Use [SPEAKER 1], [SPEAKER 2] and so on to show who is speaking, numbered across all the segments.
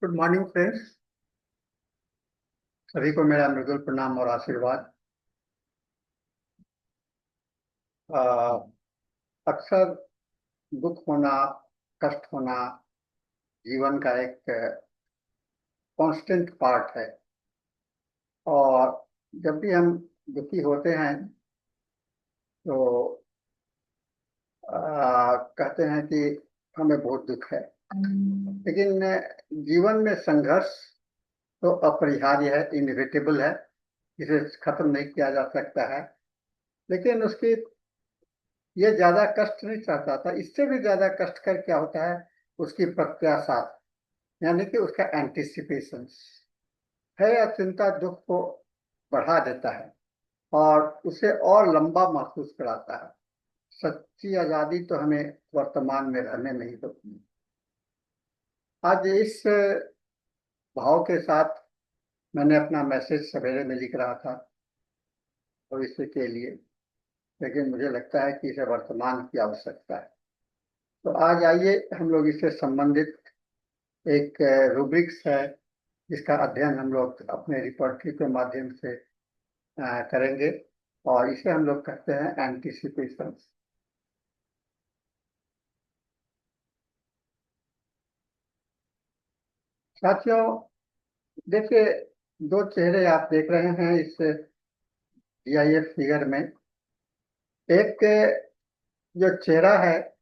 [SPEAKER 1] Good morning friends. सभी को मेरा मृदुल प्रणाम और आशीर्वाद। अ, अक्सर दुख होना, कष्ट होना जीवन का एक कांस्टेंट पार्ट है। और जब भी हम दुखी होते हैं तो कहते हैं कि हमें बहुत दुख है। लेकिन जीवन में संघर्ष तो अपरिहार्य है, इनविटेबल है। इसे खत्म नहीं किया जा सकता है। लेकिन उसकी ये ज्यादा कष्ट नहीं चाहता था। इससे भी ज्यादा कष्ट कर क्या होता है, उसकी प्रत्याशा, यानी कि उसका एंटिसिपेशन है या चिंता दुख को बढ़ा देता है और उसे और लंबा महसूस कराता है। सच्ची आजादी तो हमें वर्तमान में रहने नहीं होती। आज इस भाव के साथ मैंने अपना मैसेज सवेरे में लिख रहा था भविष्य के लिए। लेकिन मुझे लगता है कि इसे वर्तमान की आवश्यकता है। तो आज आइए हम लोग इससे संबंधित एक रूब्रिक्स है जिसका अध्ययन हम लोग अपने रिपोर्टरी के माध्यम से करेंगे। और इसे हम लोग कहते हैं एंटिसिपेशन। साथियों, देखिए, दो चेहरे आप देख रहे हैं इस जीआईएफ फिगर में। एक जो चेहरा है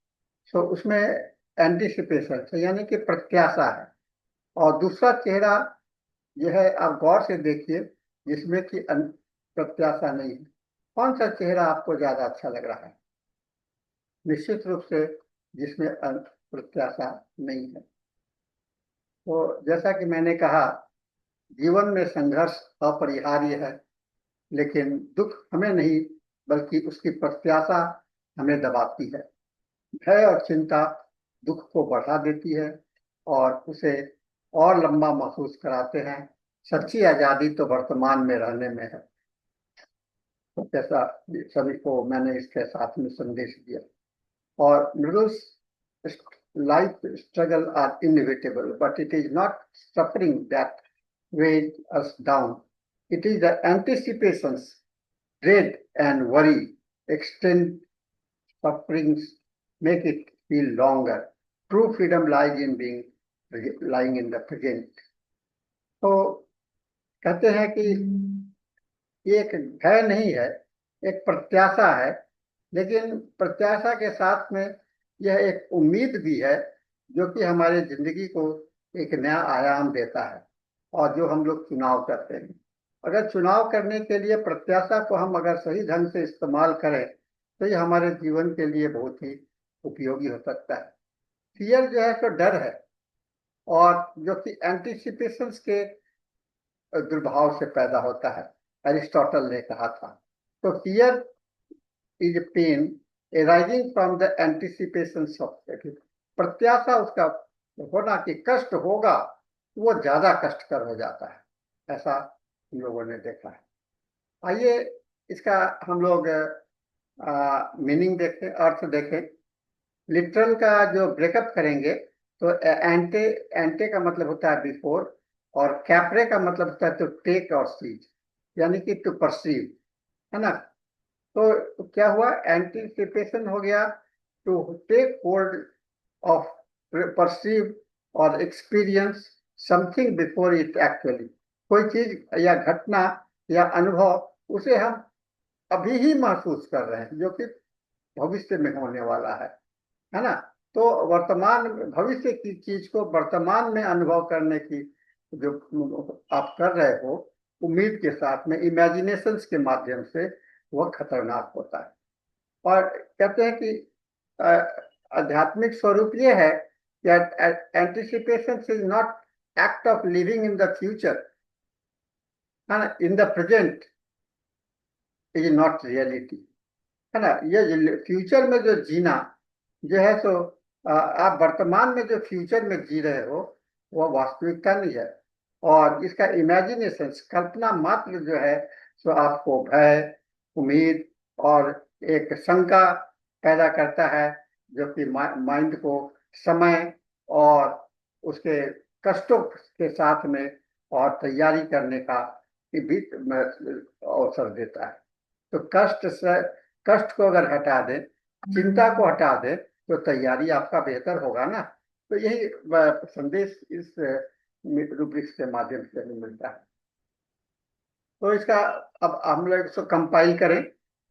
[SPEAKER 1] सो उसमें एंटिसिपेशन है, यानी कि प्रत्याशा है। और दूसरा चेहरा यह है, आप गौर से देखिए, जिसमें कि प्रत्याशा नहीं है। कौन सा चेहरा आपको ज्यादा अच्छा लग रहा है? निश्चित रूप से जिसमें प्रत्याशा नहीं है। तो जैसा कि मैंने कहा, जीवन में संघर्ष अपरिहार्य है। लेकिन दुख हमें नहीं, बल्कि उसकी प्रत्याशा हमें दबाती है। भय और चिंता दुख को बढ़ा देती है और उसे और लंबा महसूस कराते हैं। सच्ची आजादी तो वर्तमान में रहने में है। तो जैसा सभी को मैंने इसके साथ में संदेश दिया। और middle life struggle are inevitable, but it is not suffering that weighs us down. It is the anticipations, dread, and worry extend sufferings, make it feel longer. True freedom lies in being lying in the present. तो कहते हैं कि ये एक भय नहीं है, एक प्रत्याशा है। लेकिन प्रत्याशा के साथ में यह एक उम्मीद भी है, जो कि हमारे जिंदगी को एक नया आयाम देता है। और जो हम लोग चुनाव करते हैं, अगर चुनाव करने के लिए प्रत्याशा को हम अगर सही ढंग से इस्तेमाल करें तो ये हमारे जीवन के लिए बहुत ही उपयोगी हो सकता है। फियर जो है तो डर है, और जो कि एंटिसिपेशंस के दुर्भाव से पैदा होता है, अरिस्टोटल ने कहा था। तो fear is pain arising from the anticipations of it। प्रत्याशा उसका होना कि कष्ट होगा, वो ज्यादा कष्टकर हो जाता है। ऐसा हम लोगों ने देखा है। आइए इसका हम लोग मीनिंग देखें, अर्थ देखें। लिटरल का जो ब्रेकअप करेंगे तो एंटे, एंटे का मतलब होता है बिफोर, और कैप्रे का मतलब होता है टू टेक और सीज, यानी कि टू परसीव, है ना। तो क्या हुआ, एंटीसिपेशन हो गया to take hold of, perceive और experience something before it actually. कोई चीज या घटना या अनुभव उसे हम अभी ही महसूस कर रहे हैं, जो कि भविष्य में होने वाला है ना। तो वर्तमान भविष्य की चीज को वर्तमान में अनुभव करने की जो आप कर रहे हो उम्मीद के साथ में, इमेजिनेशंस के माध्यम से, वह खतरनाक होता है। और कहते हैं कि आध्यात्मिक स्वरूप ये है कि anticipation is not act of living in the future, है ना, in the present is not reality, है ना। ये फ्यूचर में जो जीना जो है, सो आप वर्तमान में जो फ्यूचर में जी रहे हो वह वास्तविकता नहीं है। और इसका इमेजिनेशन, कल्पना मात्र जो है, सो आपको भय, उम्मीद और एक शंका पैदा करता है, जो कि माइंड को समय और उसके कष्टों के साथ में और तैयारी करने का भी अवसर देता है। तो कष्ट को अगर हटा दें, चिंता को हटा दें, तो तैयारी आपका बेहतर होगा ना। तो यही संदेश इस रूब्रिक्स के माध्यम से हमें मिलता है। तो इसका अब हम लोग इसको कंपाइल करें।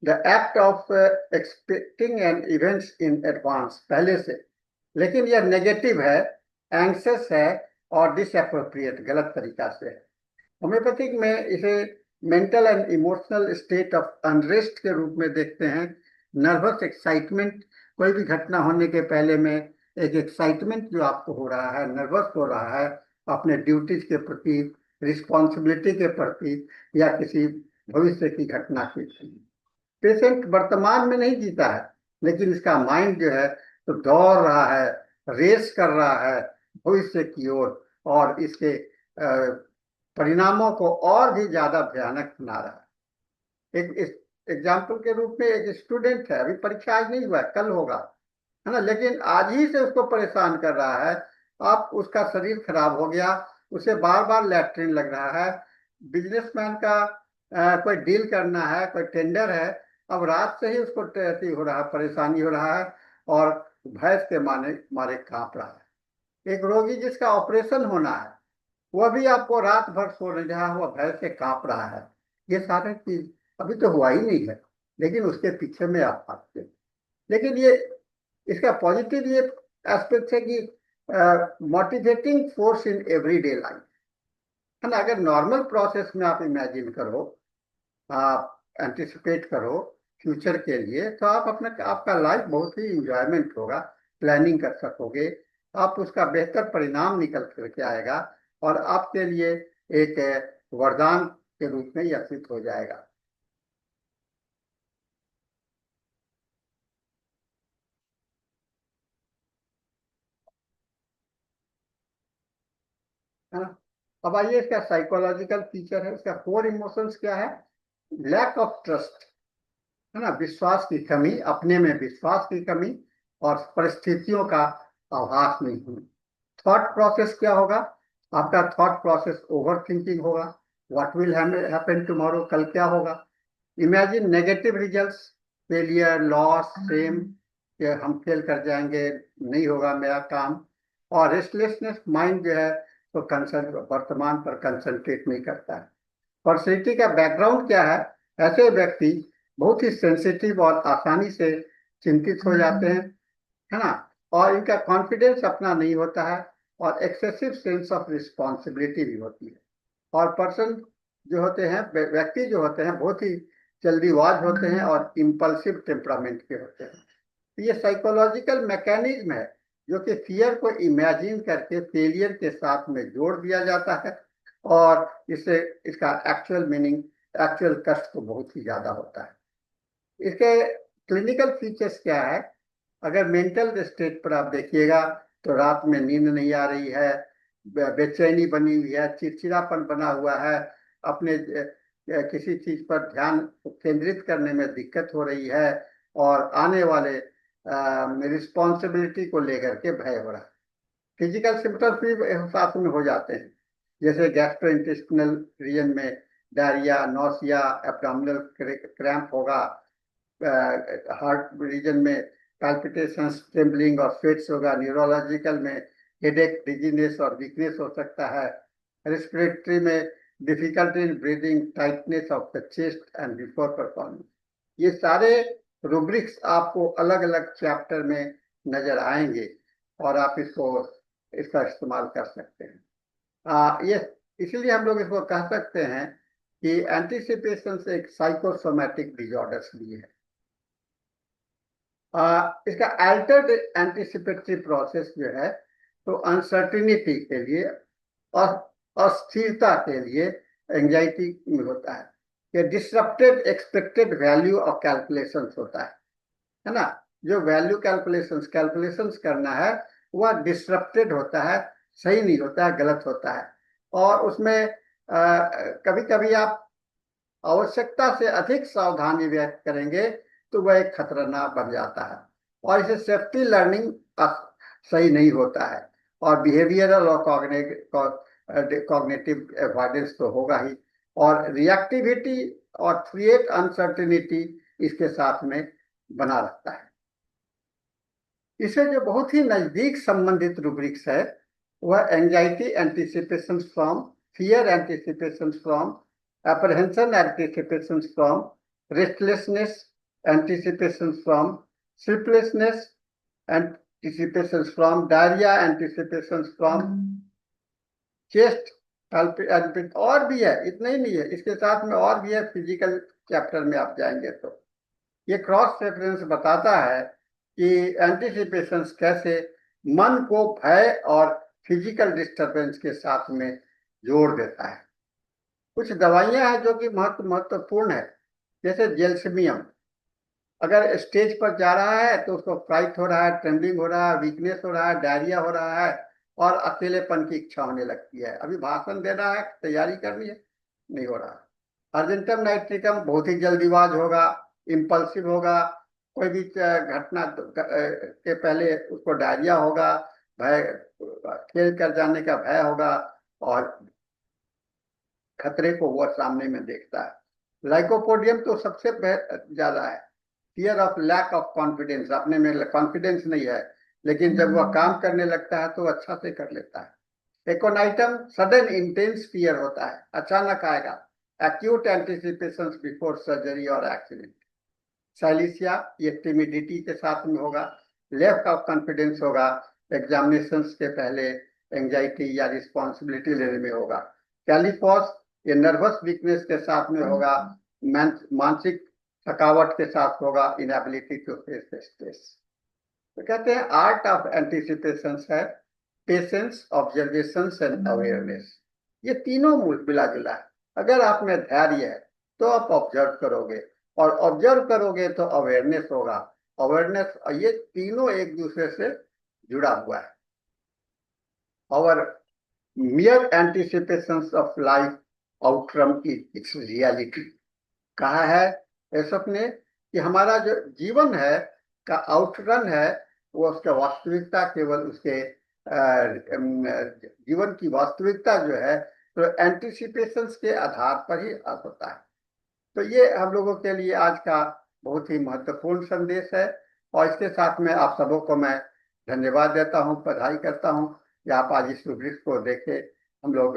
[SPEAKER 1] The act of expecting N events in advance, पहले से, लेकिन यह नेगेटिव है, एंग्सियस है और डिसअप्रोप्रिएट, गलत तरीका से है। होम्योपैथिक में इसे mental and emotional state of unrest के रूप में देखते हैं। नर्वस एक्साइटमेंट, कोई भी घटना होने के पहले में एक एक्साइटमेंट जो आपको हो रहा है, नर्वस हो रहा है अपने ड्यूटीज के प्रति, रिस्पॉन्सिबिलिटी के प्रति, या किसी भविष्य की घटना के प्रति। पेशेंट वर्तमान में नहीं जीता है, लेकिन इसका माइंड जो है तो दौड़ रहा है, रेस कर रहा है भविष्य की ओर, और इसके परिणामों को और भी ज्यादा भयानक बना रहा है। एक एग्जाम्पल के रूप में एक स्टूडेंट है, अभी परीक्षा आज नहीं हुआ है, कल होगा, है ना, लेकिन आज ही से उसको परेशान कर रहा है। अब उसका शरीर खराब हो गया, उसे बार बार लैट्रिन लग रहा है, बिजनेसमैन का कोई डील करना है, कोई टेंडर है, अब रात से ही उसको हो रहा है, परेशानी हो रहा है, और भैंस के मारे मारे कांप रहा है। एक रोगी जिसका ऑपरेशन होना है, वह भी आपको रात भर सो नहीं रहा, हुआ भय से कांप रहा है। ये सारे चीज अभी तो हुआ ही नहीं है, लेकिन उसके पीछे में आप भागते हैं। लेकिन ये इसका पॉजिटिव ये एस्पेक्ट है कि motivating force in everyday life, है ना। अगर नॉर्मल प्रोसेस में आप इमेजिन करो, आप एंटिसिपेट करो फ्यूचर के लिए, तो आप अपने आपका लाइफ बहुत ही इंजॉयमेंट होगा, प्लानिंग कर सकोगे, आप उसका बेहतर परिणाम निकल करके आएगा, और आपके लिए एक वरदान के रूप में यह सिद्ध हो जाएगा। है ना। अब आइए, इसका साइकोलॉजिकल फीचर है, इसका कोर इमोशंस क्या है? लैक ऑफ ट्रस्ट, है ना, विश्वास की कमी, अपने में विश्वास की कमी, और परिस्थितियों का आभास नहीं होना। थॉट प्रोसेस क्या होगा? आपका थॉट प्रोसेस ओवर थिंकिंग होगा। व्हाट विल हैपन टुमारो, कल क्या होगा। Imagine negative results, failure, loss, same, कि हम फेल कर जाएंगे, नहीं होगा मेरा काम। और रेस्टलेसनेस, माइंड जो है तो वर्तमान पर कंसंट्रेट नहीं करता है। पर्सनैलिटी का बैकग्राउंड क्या है? ऐसे व्यक्ति बहुत ही सेंसिटिव और आसानी से चिंतित हो जाते हैं, है ना, और इनका कॉन्फिडेंस अपना नहीं होता है, और एक्सेसिव सेंस ऑफ रिस्पॉन्सिबिलिटी भी होती है। और पर्सन जो होते हैं, व्यक्ति जो होते हैं, बहुत ही जल्दीबाज होते हैं और इम्पल्सिव टेम्परामेंट के होते हैं। तो ये साइकोलॉजिकल मैकेनिज्म है, जो कि फियर को इमेजिन करके फेलियर के साथ में जोड़ दिया जाता है, और इससे इसका एक्चुअल मीनिंग, एक्चुअल कष्ट तो बहुत ही ज्यादा होता है। इसके क्लिनिकल फीचर्स क्या है? अगर मेंटल स्टेट पर आप देखिएगा, तो रात में नींद नहीं आ रही है, बेचैनी बनी हुई है, चिड़चिड़ापन बना हुआ है, अपने किसी चीज पर ध्यान केंद्रित करने में दिक्कत हो रही है, और आने वाले रिस्पॉन्सिबिलिटी को लेकर के भय हो रहा है। फिजिकल सिम्टम्स भी साथ में हो जाते हैं, जैसे गैस्ट्रोइंटेस्टिनल रीजन में डायरिया, नौसिया, एब्डोमिनल क्रैम्प होगा, हार्ट रीजन में पैल्पिटेशंस, ट्रेम्बलिंग और स्वेट्स होगा, न्यूरोलॉजिकल में हेडेक, डिजीनेस और वीकनेस हो सकता है, रेस्पिरेटरी में difficulty in breathing, tightness of the chest and before performance. ये सारे रूब्रिक्स आपको अलग अलग चैप्टर में नजर आएंगे, और आप इसका इस्तेमाल कर सकते हैं। ये इसलिए हम लोग इसको कह सकते हैं कि एंटीसिपेशन से एक साइकोसोमैटिक डिजॉर्डर्स भी है। इसका अल्टर्ड एंटीसिपेटरी प्रोसेस जो है, तो अनसर्टिनिटी के लिए और अस्थिरता के लिए एंजाइटी में होता है, कि disrupted expected value of calculations होता है ना। जो वैल्यू कैलकुलेशंस करना है, वह डिसरप्टेड होता है, सही नहीं होता है, गलत होता है। और उसमें कभी कभी आप आवश्यकता से अधिक सावधानी व्यक्त करेंगे, तो वह एक खतरनाक बन जाता है, और इसे सेफ्टी लर्निंग सही नहीं होता है। और बिहेवियरल और कॉग्निटिव अवॉइडेंस तो होगा ही, और रिएक्टिविटी और क्रिएट अनसर्टेनिटी इसके साथ में बना रहता है। इसे जो बहुत ही नजदीक संबंधित रूब्रिक्स है वह anxiety anticipation from, fear anticipation from, apprehension anticipations from, restlessness anticipations from, sleeplessness anticipations from, diarrhea anticipations from, chest अल्पित, और भी है, इतना ही नहीं है, इसके साथ में और भी है। फिजिकल चैप्टर में आप जाएंगे तो ये क्रॉस रेफरेंस बताता है कि एंटिसिपेशंस कैसे मन को भय और फिजिकल डिस्टरबेंस के साथ में जोड़ देता है। कुछ दवाइयां हैं जो कि महत्वपूर्ण है, जैसे जेल्समियम। अगर स्टेज पर जा रहा है तो उसको फ्राइट हो रहा है, ट्रेम्बलिंग हो रहा है, वीकनेस हो रहा है, डायरिया हो रहा है और अकेलेपन की इच्छा होने लगती है, अभी भाषण देना है, तैयारी करनी है, नहीं हो रहा। अर्जेंटम नाइट्रिकम बहुत ही जल्दीबाज होगा, इम्पल्सिव होगा, कोई भी घटना के पहले उसको डायरिया होगा, भय, खेल कर जाने का भय होगा और खतरे को वह सामने में देखता है। लाइकोपोडियम तो सबसे ज्यादा है, fear of lack of confidence, अपने में कॉन्फिडेंस नहीं है, लेकिन जब वह काम करने लगता है तो अच्छा से कर लेता है। एकोनाइटम सडन इंटेंस फियर होता है, अचानक आएगा, एक्यूट एंटिसिपेशन बिफोर सर्जरी और एक्सीडेंट। साइलिसिया ये टिमिडिटी के साथ में होगा, लेफ्ट ऑफ कॉन्फिडेंस होगा, एग्जामिनेशन के पहले एंजाइटी या रिस्पॉन्सिबिलिटी लेने में होगा। कैलिफॉस ये नर्वस वीकनेस के साथ में होगा, मानसिक थकावट के साथ होगा, इनएबिलिटी टू फेस स्ट्रेस। तो कहते हैं आर्ट ऑफ एंटिसिपेशन है पेशेंस, ऑब्जर्वेशन एंड अवेयरनेस। ये तीनों मूल मिला जुला है। अगर आप में धैर्य है तो आप ऑब्जर्व करोगे, और ऑब्जर्व करोगे तो अवेयरनेस होगा, अवेयरनेस, ये तीनों एक दूसरे से जुड़ा हुआ है। और mere anticipations of life outcome its reality, कहा है एसफ ने कि हमारा जो जीवन है का आउटरन है वो उसका वास्तविकता, केवल उसके जीवन की वास्तविकता जो है तो एंटिसिपेशंस के आधार पर ही होता है। तो ये हम लोगों के लिए आज का बहुत ही महत्वपूर्ण संदेश है, और इसके साथ में आप सबों को मैं धन्यवाद देता हूँ, बधाई करता हूँ कि आप आज इस रूब्रिक्स को देखे। हम लोग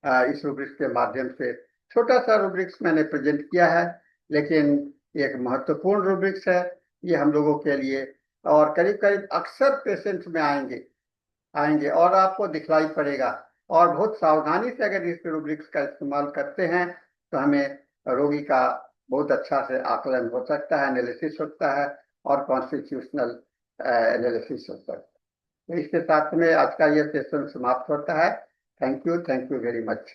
[SPEAKER 1] इस रूब्रिक्स के माध्यम से, छोटा सा रूब्रिक्स मैंने प्रेजेंट किया है, लेकिन एक महत्वपूर्ण रूब्रिक्स है ये हम लोगों के लिए, और करीब करीब अक्सर पेशेंट्स में आएंगे आएंगे और आपको दिखलाई पड़ेगा। और बहुत सावधानी से अगर इस रूब्रिक्स का इस्तेमाल करते हैं तो हमें रोगी का बहुत अच्छा से आकलन हो सकता है, एनालिसिस होता है और कॉन्स्टिट्यूशनल एनालिसिस होता है। तो इसके साथ में आज का ये सेशन समाप्त होता है। Thank you very much.